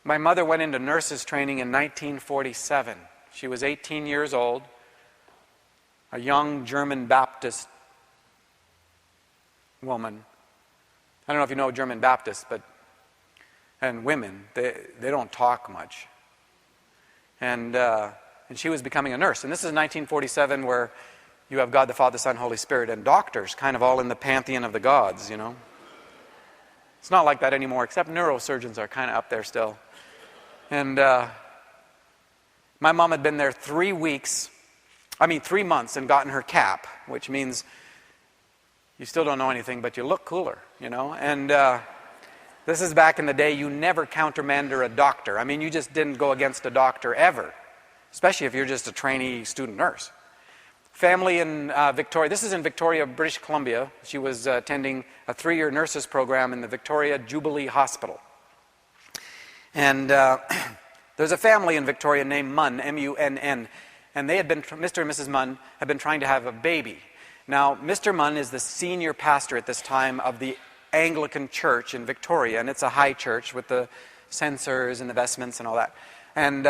My mother went into nurses training in 1947. She was 18 years old, a young German Baptist woman. I don't know if you know German Baptists, and women, they don't talk much. And she was becoming a nurse. And this is 1947, where you have God the Father, Son, Holy Spirit, and doctors kind of all in the pantheon of the gods, you know. It's not like that anymore, except neurosurgeons are kind of up there still. And my mom had been there 3 months and gotten her cap, which means you still don't know anything, but you look cooler, you know. And this is back in the day, you never countermanded a doctor. I mean, you just didn't go against a doctor ever, especially if you're just a trainee student nurse. Family in Victoria, this is in Victoria, British Columbia. She was attending a 3-year nurses program in the Victoria Jubilee Hospital. And there's a family in Victoria named Munn, M-U-N-N, and Mr. and Mrs. Munn had been trying to have a baby. Now, Mr. Munn is the senior pastor at this time of the Anglican Church in Victoria, and it's a high church with the censers and the vestments and all that. And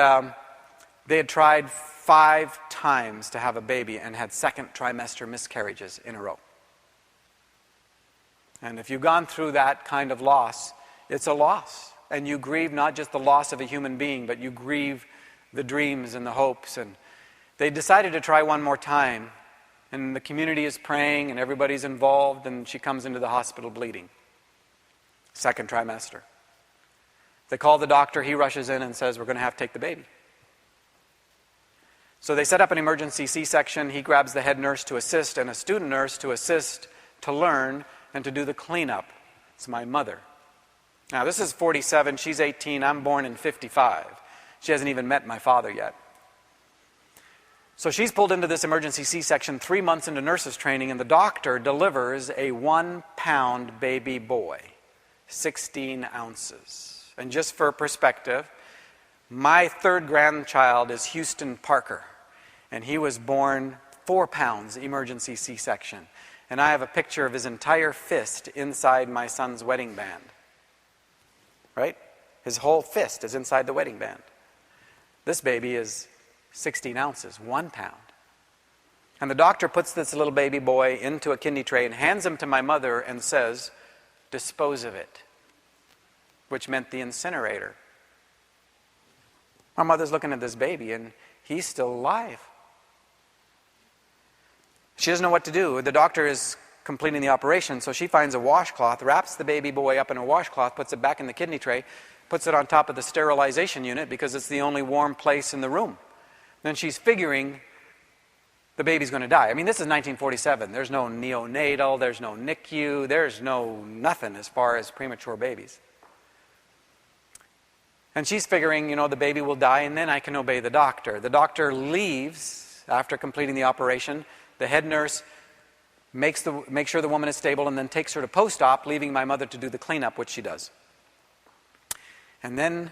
they had tried 5 times to have a baby and had second trimester miscarriages in a row. And if you've gone through that kind of loss, it's a loss. And you grieve not just the loss of a human being, but you grieve the dreams and the hopes. And they decided to try one more time. And the community is praying and everybody's involved, and she comes into the hospital bleeding. Second trimester. They call the doctor, he rushes in and says, we're going to have to take the baby. So they set up an emergency C-section. He grabs the head nurse to assist and a student nurse to assist, to learn, and to do the cleanup. It's my mother. Now this is 47, she's 18, I'm born in 55. She hasn't even met my father yet. So she's pulled into this emergency C-section 3 months into nurses training, and the doctor delivers a 1-pound baby boy, 16 ounces. And just for perspective, my third grandchild is Houston Parker, and he was born 4 pounds, emergency C-section. And I have a picture of his entire fist inside my son's wedding band. Right? His whole fist is inside the wedding band. This baby is 16 ounces, 1 pound. And the doctor puts this little baby boy into a kidney tray and hands him to my mother and says, dispose of it, which meant the incinerator. My mother's looking at this baby and he's still alive. She doesn't know what to do. The doctor is completing the operation, so she finds a washcloth, wraps the baby boy up in a washcloth, puts it back in the kidney tray, puts it on top of the sterilization unit because it's the only warm place in the room. Then she's figuring the baby's going to die. I mean, this is 1947. There's no neonatal, there's no NICU, there's no nothing as far as premature babies. And she's figuring, the baby will die and then I can obey the doctor. The doctor leaves after completing the operation. The head nurse makes sure the woman is stable and then takes her to post-op, leaving my mother to do the cleanup, which she does. And then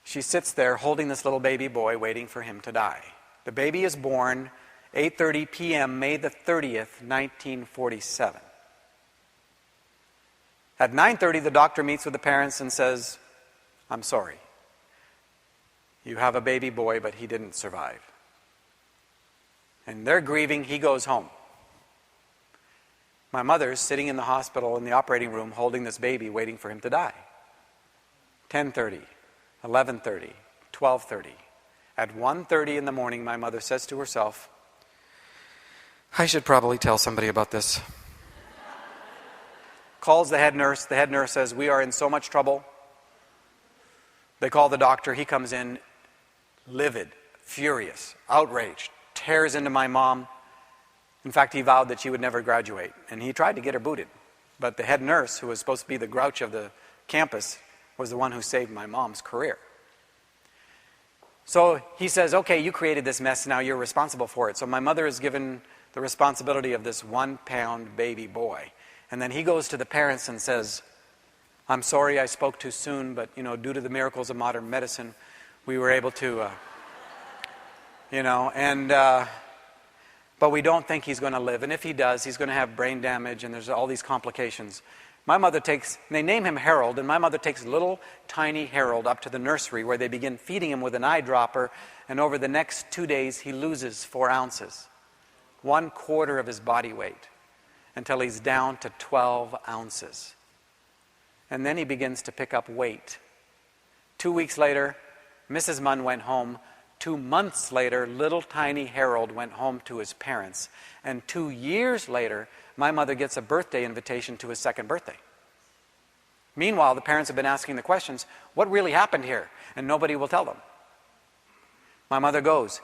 she sits there holding this little baby boy, waiting for him to die. The baby is born 8:30 p.m., May the 30th, 1947. At 9:30, the doctor meets with the parents and says, I'm sorry. You have a baby boy, but he didn't survive. And they're grieving. He goes home. My mother's sitting in the hospital in the operating room holding this baby, waiting for him to die. 10:30, 11:30, 12:30. At 1:30 in the morning, my mother says to herself, I should probably tell somebody about this. Calls the head nurse. The head nurse says, we are in so much trouble. They call the doctor. He comes in livid, furious, outraged, tears into my mom. In fact, he vowed that she would never graduate. And he tried to get her booted. But the head nurse, who was supposed to be the grouch of the campus, was the one who saved my mom's career. So he says, okay, you created this mess, now you're responsible for it. So my mother is given the responsibility of this 1-pound baby boy. And then he goes to the parents and says, I'm sorry I spoke too soon, but due to the miracles of modern medicine, we were able to, but we don't think he's going to live. And if he does, he's going to have brain damage and there's all these complications. They name him Harold, and my mother takes little tiny Harold up to the nursery where they begin feeding him with an eyedropper, and over the next 2 days he loses 4 ounces, 1/4 of his body weight, until he's down to 12 ounces. And then he begins to pick up weight. 2 weeks later, Mrs. Munn went home. 2 months later, little tiny Harold went home to his parents. And 2 years later, my mother gets a birthday invitation to his 2nd birthday. Meanwhile, the parents have been asking the questions, what really happened here? And nobody will tell them. My mother goes.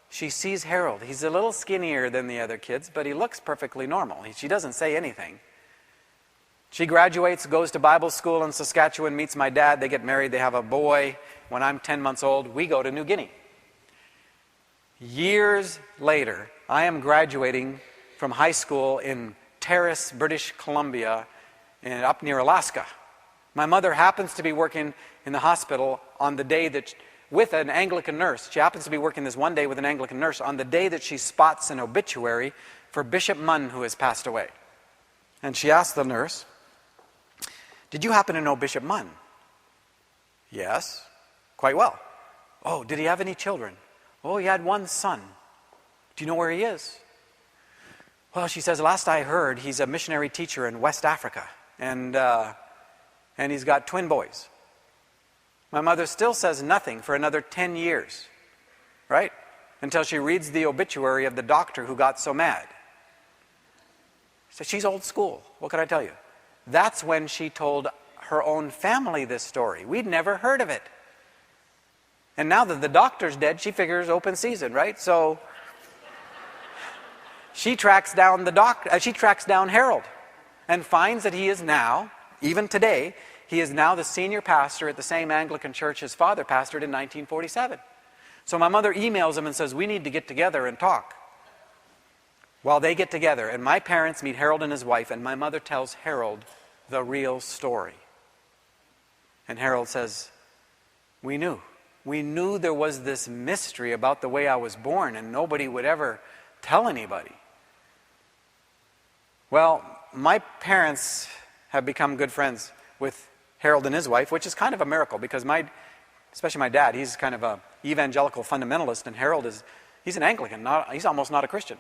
She sees Harold. He's a little skinnier than the other kids, but he looks perfectly normal. She doesn't say anything. She graduates, goes to Bible school in Saskatchewan, meets my dad. They get married. They have a boy. When I'm 10 months old, we go to New Guinea. Years later, I am graduating from high school in Terrace, British Columbia, up near Alaska. My mother happens to be working in the hospital on the day that, with an Anglican nurse. She happens to be working this one day with an Anglican nurse on the day that she spots an obituary for Bishop Munn, who has passed away. And she asks the nurse, "Did you happen to know Bishop Munn?" "Yes, quite well." "Oh, did he have any children?" "Oh, he had 1 son. Do you know where he is?" "Well," she says, "last I heard, he's a missionary teacher in West Africa, and he's got twin boys." My mother still says nothing for another 10 years, right? Until she reads the obituary of the doctor who got so mad. So she's old school. What can I tell you? That's when she told her own family this story. We'd never heard of it. And now that the doctor's dead, she figures open season, right? So she tracks down Harold and finds that he is now, even today, he is now the senior pastor at the same Anglican church his father pastored in 1947. So my mother emails him and says, "We need to get together and talk." Well, they get together, and my parents meet Harold and his wife, and my mother tells Harold the real story. And Harold says, We knew there was this mystery about the way I was born, and nobody would ever tell anybody. Well, my parents have become good friends with Harold and his wife, which is kind of a miracle, because especially my dad, he's kind of an evangelical fundamentalist, and Harold he's an Anglican, he's almost not a Christian.